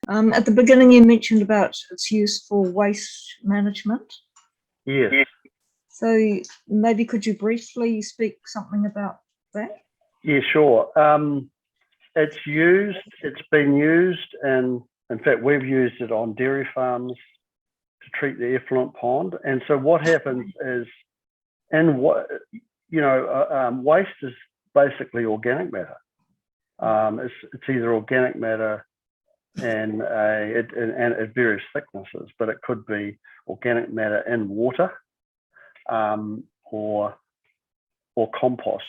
At the beginning, you mentioned about its use for waste management. Yes. So maybe could you briefly speak something about that? Yeah, sure. It's been used, and in fact, we've used it on dairy farms to treat the effluent pond. And so what happens is, waste is basically organic matter. It's either organic matter and at various thicknesses, but it could be organic matter in water, or compost.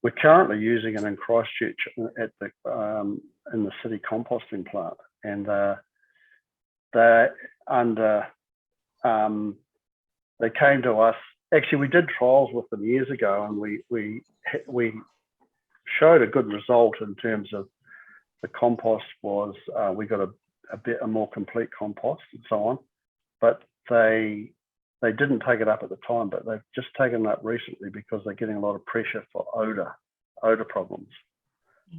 We're currently using it in Christchurch at in the city composting plant, and they came to us. Actually, we did trials with them years ago, and we showed a good result in terms of the compost was we got a more complete compost and so on, but they didn't take it up at the time, but they've just taken it up recently because they're getting a lot of pressure for odor problems.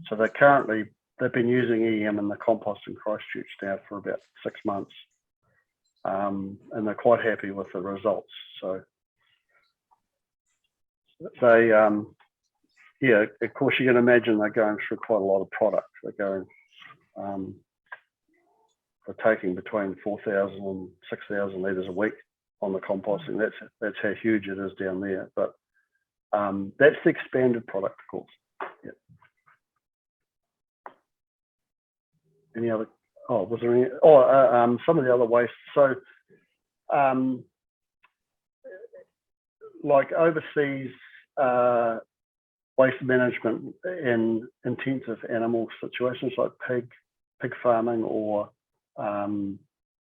So they've been using EM in the compost in Christchurch now for about 6 months, and they're quite happy with the results. So they, of course, you can imagine they're going through quite a lot of product. They're taking between 4,000 and 6,000 litres a week on the composting. That's how huge it is down there. But that's the expanded product, of course. Yeah. Any other? Oh, was there any? Some of the other waste. So, like overseas waste management in intensive animal situations like pig farming or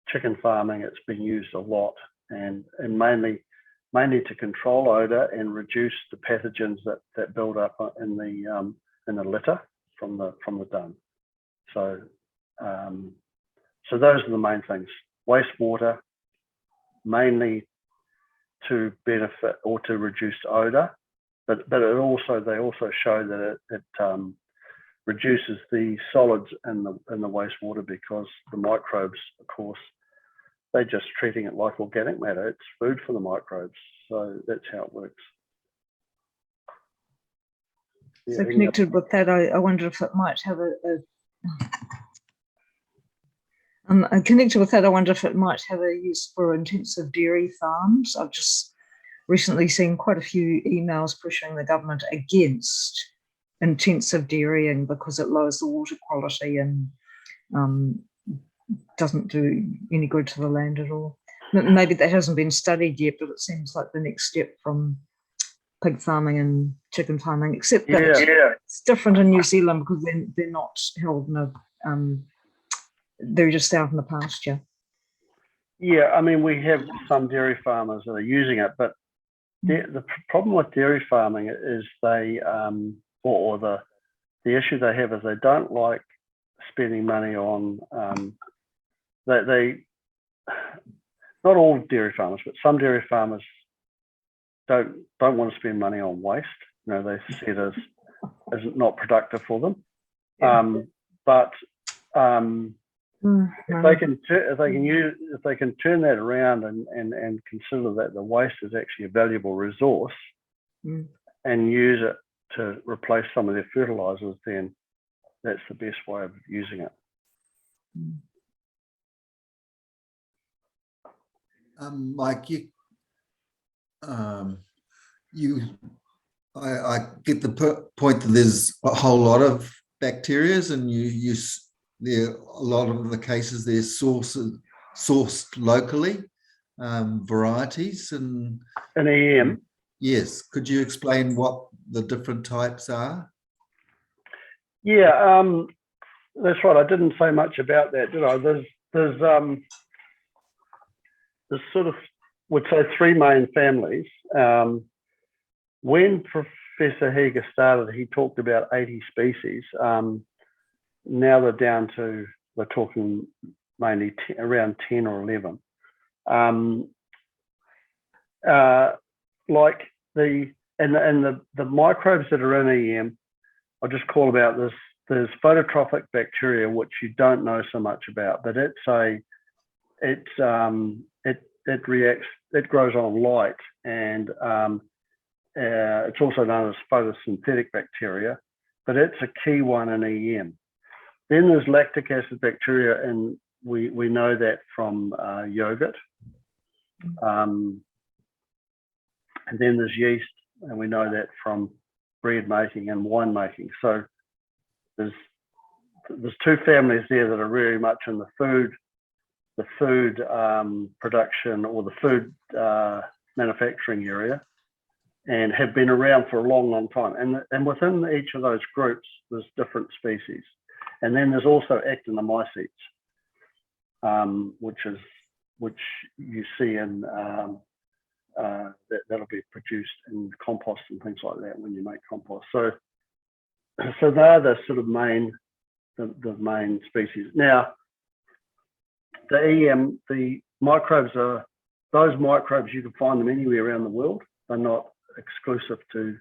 chicken farming, it's been used a lot, and mainly to control odor and reduce the pathogens that build up in the litter from the dung. So those are the main things. Wastewater, mainly to benefit or to reduce odor, but they also show that it reduces the solids in the wastewater, because the microbes, of course, they're just treating it like organic matter. It's food for the microbes. So that's how it works. So connected with that, I wonder if it might have connected with that, I wonder if it might have a use for intensive dairy farms. I've just recently seen quite a few emails pushing the government against intensive dairying because it lowers the water quality and doesn't do any good to the land at all. Maybe that hasn't been studied yet, but it seems like the next step from pig farming and chicken farming, except that it's different in New Zealand because they're not held in they're just out in the pasture. Yeah, I mean, we have some dairy farmers that are using it, but the problem with dairy farming is the issue they have is they don't like spending money on they not all dairy farmers, but some dairy farmers don't want to spend money on waste. They see it as not productive for them. But if they can turn that around and consider that the waste is actually a valuable resource and use it to replace some of their fertilizers, then that's the best way of using it. Mike, I get the point that there's a whole lot of bacterias, and a lot of the cases they're sourced locally, varieties and EM. Yes, could you explain what the different types are? Yeah, that's right. I didn't say much about that, did I? There's sort of, would say, three main families. When Professor Heger started, he talked about 80 species. Now we're talking mainly around 10 or 11. Like the microbes that are in EM, I'll just call about this there's phototrophic bacteria, which you don't know so much about, but it reacts, it grows on light, and it's also known as photosynthetic bacteria, but it's a key one in EM. Then there's lactic acid bacteria, and we know that from yogurt. And then there's yeast, and we know that from bread making and wine making. So there's two families there that are very much in the food production or the food manufacturing area, and have been around for a long time. And within each of those groups, there's different species. And then there's also actinomycetes, which you see in that'll be produced in compost and things like that when you make compost. So they're the sort of main species. Now, the EM, the microbes are, those microbes, you can find them anywhere around the world. They're not exclusive to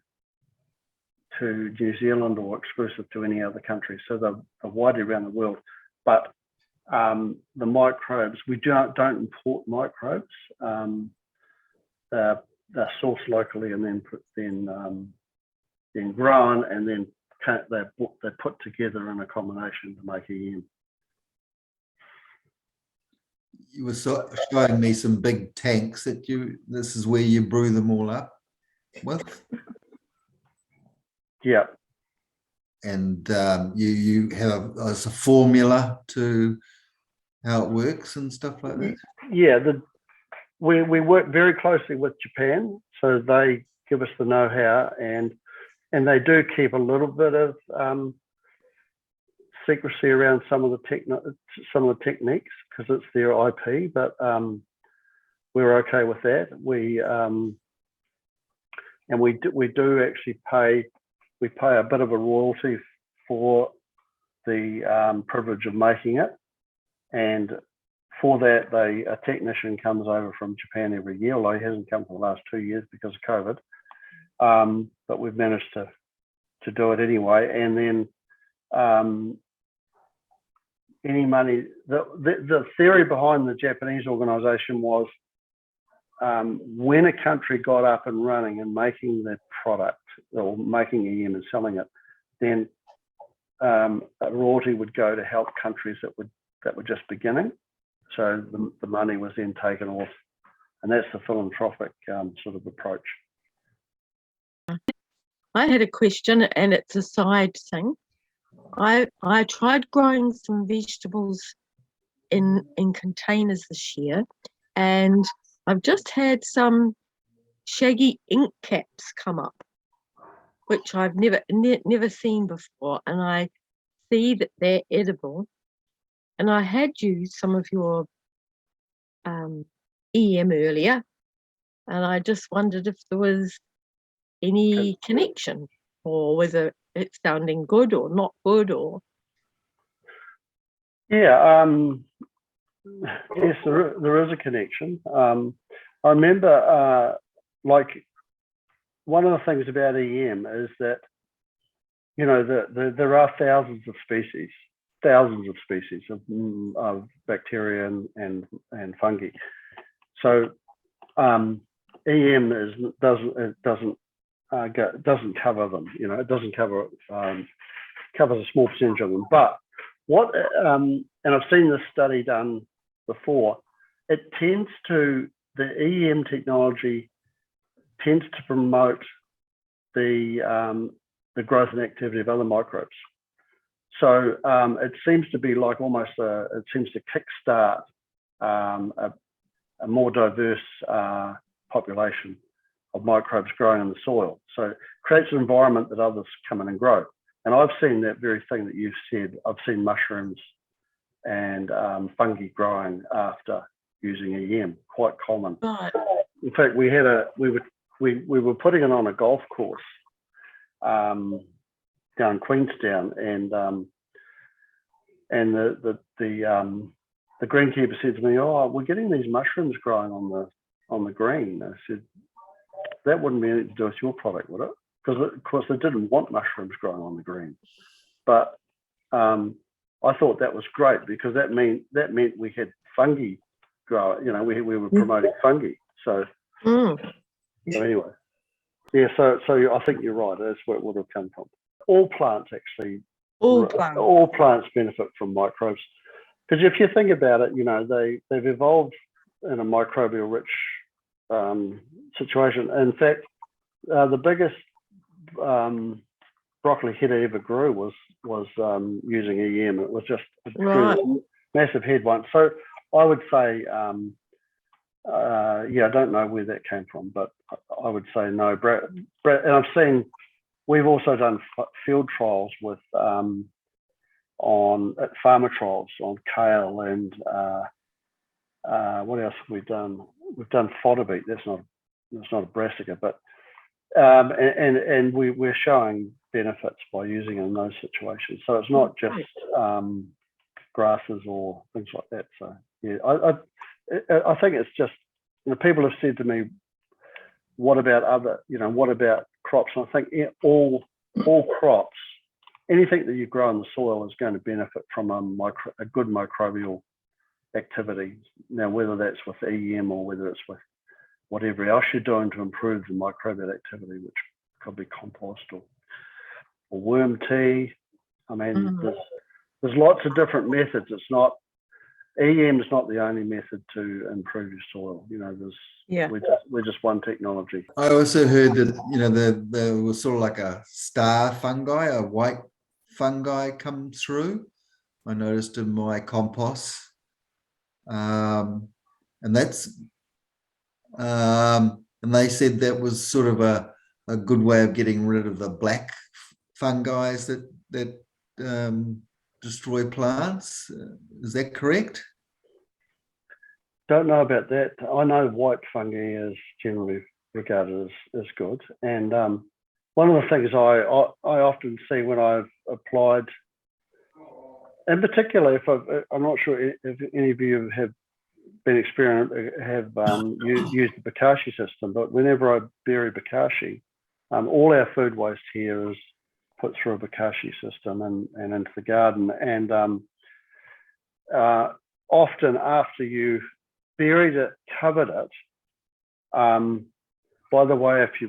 New Zealand or exclusive to any other country. So they're widely around the world. But the microbes, we don't import microbes. They're sourced locally and then grown, and then they're put together in a combination to make EM. You were showing me some big tanks that this is where you brew them all up with. Yeah. And you have a formula to how it works and stuff like that. Yeah, we work very closely with Japan, so they give us the know-how, and they do keep a little bit of secrecy around some of the techniques because it's their IP, but we're okay with that. We do actually pay a bit of a royalty for the privilege of making it, and for that a technician comes over from Japan every year, although he hasn't come for the last 2 years because of COVID, but we've managed to do it anyway. And then any money, the theory behind the Japanese organization was when a country got up and running and making their product or making EM and selling it, then a royalty would go to help countries that were just beginning. So the money was then taken off, and that's the philanthropic sort of approach. I had a question, and it's a side thing. I tried growing some vegetables in containers this year, and I've just had some shaggy ink caps come up, which I've never seen before, and I see that they're edible. And I had used some of your EM earlier, and I just wondered if there was any connection, or whether it's sounding good or not good, or... Yeah, yes, there is a connection. I remember, like, one of the things about EM is that, you know, there are thousands of species of bacteria and fungi. So EM doesn't cover them. You know, it doesn't cover covers a small percentage of them. But what and I've seen this study done before. The EM technology tends to promote the growth and activity of other microbes. So it seems to be like almost it seems to kickstart a more diverse population of microbes growing in the soil. So it creates an environment that others come in and grow. And I've seen that very thing that you've said. I've seen mushrooms and fungi growing after using EM, quite common. Right. In fact, we were putting it on a golf course down Queenstown, and the greenkeeper said to me, "Oh, we're getting these mushrooms growing on the green." I said, "That wouldn't be anything to do with your product, would it?" Because of course they didn't want mushrooms growing on the green. But I thought that was great because that meant we had fungi grow. You know, we were promoting fungi. So, so anyway, yeah. So I think you're right. That's where it would have come from. All plants actually. All plants benefit from microbes because if you think about it, you know they've evolved in a microbial rich situation. In fact, the biggest broccoli head I ever grew was using EM. It was just a massive head one. So I would say, yeah, I don't know where that came from, but I would say no. And I've seen. We've also done field trials with at farmer trials on kale and what else have we done? We've done fodder beet. That's not a brassica, but and we're showing benefits by using it in those situations. So it's not just grasses or things like that. So yeah, I think it's just people have said to me, what about crops? And I think all crops, anything that you grow in the soil is going to benefit from a good microbial activity. Now, whether that's with EM or whether it's with whatever else you're doing to improve the microbial activity, which could be compost or worm tea. I mean, there's lots of different methods. It's not EM is not the only method to improve your soil. You know, we're just one technology. I also heard that there was sort of like a star fungi, a white fungi come through. I noticed in my compost, and that's and they said that was sort of a good way of getting rid of the black fungi that destroy plants. Is that correct? Don't know about that. I know white fungi is generally regarded as good. And one of the things I often see when I've applied, in particular, I'm not sure if any of you have been used the bokashi system, but whenever I bury bokashi, all our food waste here is put through a bokashi system and into the garden. And often after you buried it, covered it. By the way, if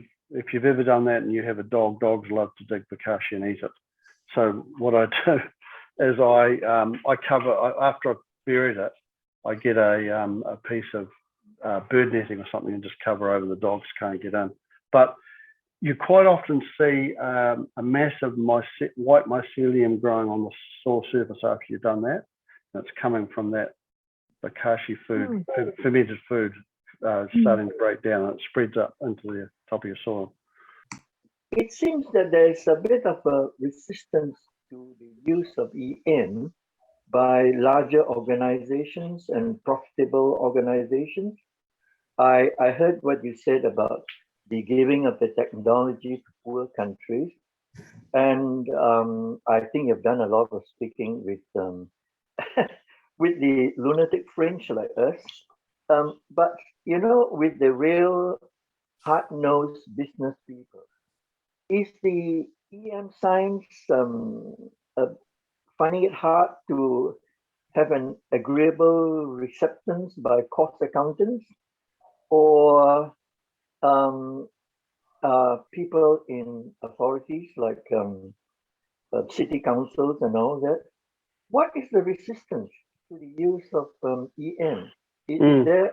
you've ever done that and you have a dog, dogs love to dig bokashi and eat it. So what I do is I cover after I've buried it, I get a piece of bird netting or something and just cover over. The dogs can't get in. But you quite often see a massive white mycelium growing on the soil surface after you've done that. And it's coming from that bokashi food, fermented food, starting to break down, and it spreads up into the top of your soil. It seems that there's a bit of a resistance to the use of EM by larger organizations and profitable organizations. I heard what you said about the giving of the technology to poor countries, and I think you've done a lot of speaking with with the lunatic fringe like us. But with the real hard-nosed business people, is the EM science finding it hard to have an agreeable acceptance by cost accountants, or people in authorities like city councils and all that? What is the resistance to the use of EM? Is there?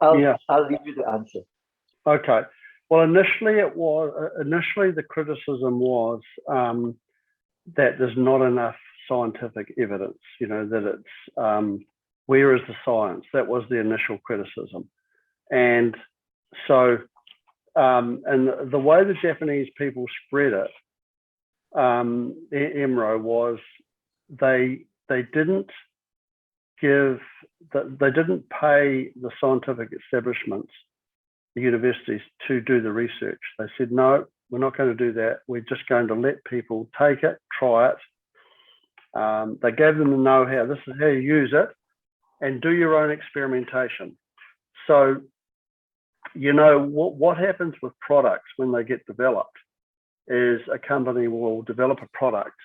I'll leave you to answer. Okay. Well, initially the criticism was that there's not enough scientific evidence. That it's where is the science? That was the initial criticism, and so and the way the Japanese people spread it, EMRO, was they didn't pay the scientific establishments, the universities, to do the research. They said, no, we're not going to do that. We're just going to let people take it, try it. They gave them the know-how. This is how you use it, and do your own experimentation. So, what happens with products when they get developed? is a company will develop a product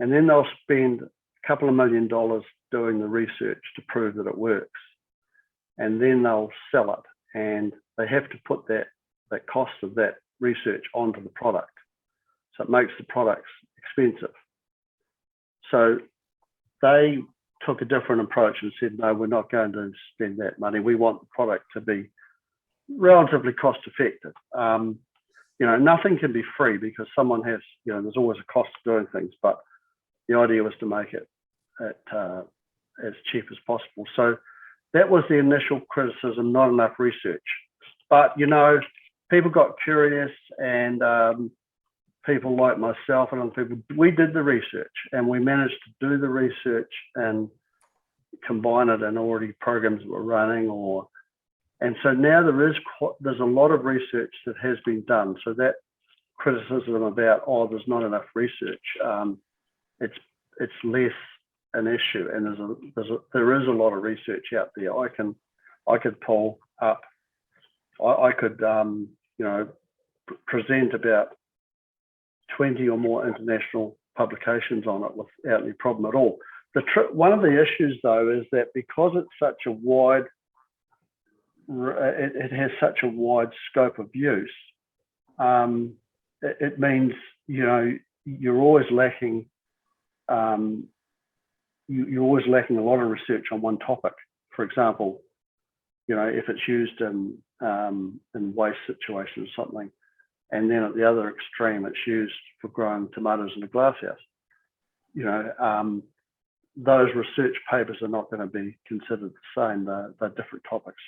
and then they'll spend a couple of $1 million doing the research to prove that it works. And then they'll sell it. And they have to put that cost of that research onto the product. So it makes the products expensive. So they took a different approach and said, no, we're not going to spend that money. We want the product to be relatively cost effective. Nothing can be free because someone has, there's always a cost to doing things, but the idea was to make it as cheap as possible. So that was the initial criticism, not enough research. But, people got curious and people like myself and other people, we did the research and we managed to do the research and combine it in already programs that were running and so now there's a lot of research that has been done. So that criticism about, there's not enough research, it's less an issue. And there is a lot of research out there. I could pull up, I could present about 20 or more international publications on it without any problem at all. One of the issues though is that because it's such a wide, it has such a wide scope of use, it means you're always lacking you're always lacking a lot of research on one topic. For example, if it's used in waste situations or something, and then at the other extreme it's used for growing tomatoes in a glasshouse, those research papers are not going to be considered the same. They're different topics.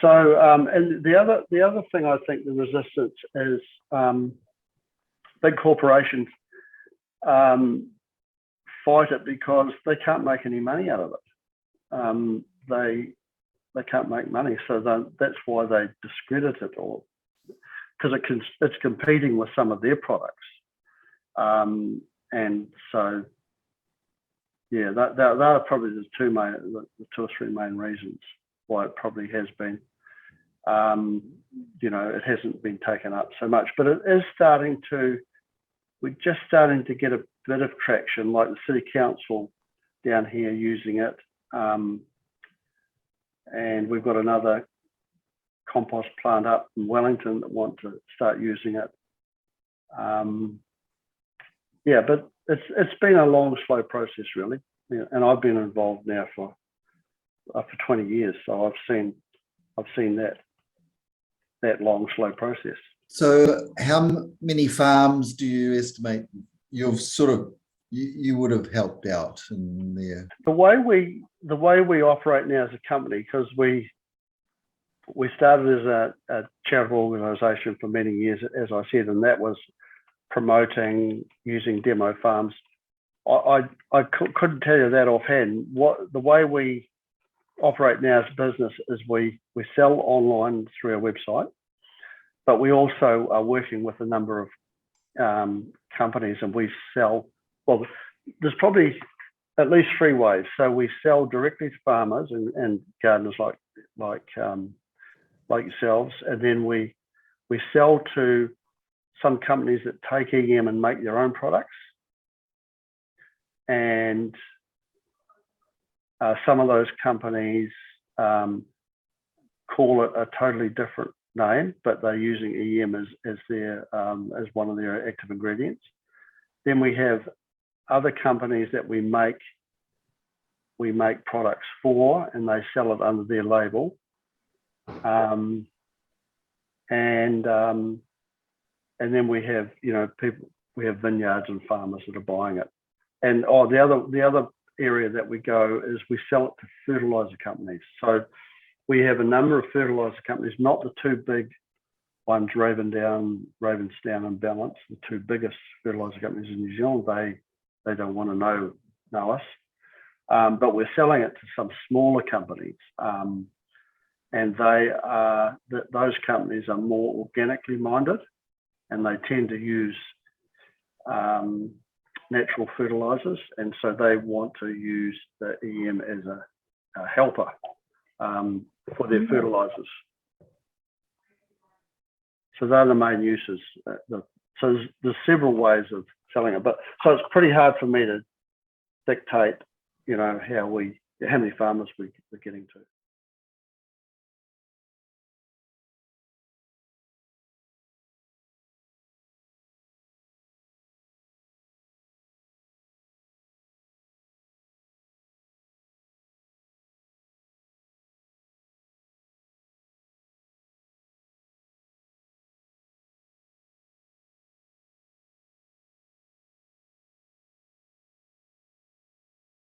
So, and the other thing I think the resistance is, big corporations fight it because they can't make any money out of it. They can't make money, so that's why they discredit it, or because it's competing with some of their products, and so yeah, that are probably the two or three main reasons why it probably has been. It hasn't been taken up so much, but it is we're just starting to get a bit of traction, like the City Council down here using it. And we've got another compost plant up in Wellington that want to start using it. Yeah, but it's been a long, slow process, really. Yeah, and I've been involved now for 20 years, so I've seen that long, slow process. So how many farms do you estimate you've you would have helped out in there? The way we operate now as a company, because we started as a charitable organisation for many years, as I said, and that was promoting using demo farms. I couldn't tell you that offhand. The way we operate now as a business is we sell online through our website, but we also are working with a number of companies, and we sell. Well, there's probably at least three ways. So we sell directly to farmers and gardeners like yourselves, and then we sell to some companies that take EM and make their own products, and some of those companies call it a totally different name, but they're using EM as one of their active ingredients. Then we have other companies that we make products for, and they sell it under their label. And then we have people. We have vineyards and farmers that are buying it. And the other area that we go is we sell it to fertilizer companies. So we have a number of fertilizer companies, not the two big ones, Ravensdown and Balance, the two biggest fertilizer companies in New Zealand. They don't want to know us, but we're selling it to some smaller companies, and those companies are more organically minded, and they tend to use natural fertilizers, and so they want to use the EM as a helper for their fertilizers. So they're the main uses, the So there's several ways of selling it, but so it's pretty hard for me to dictate, you know, how many farmers we're getting to.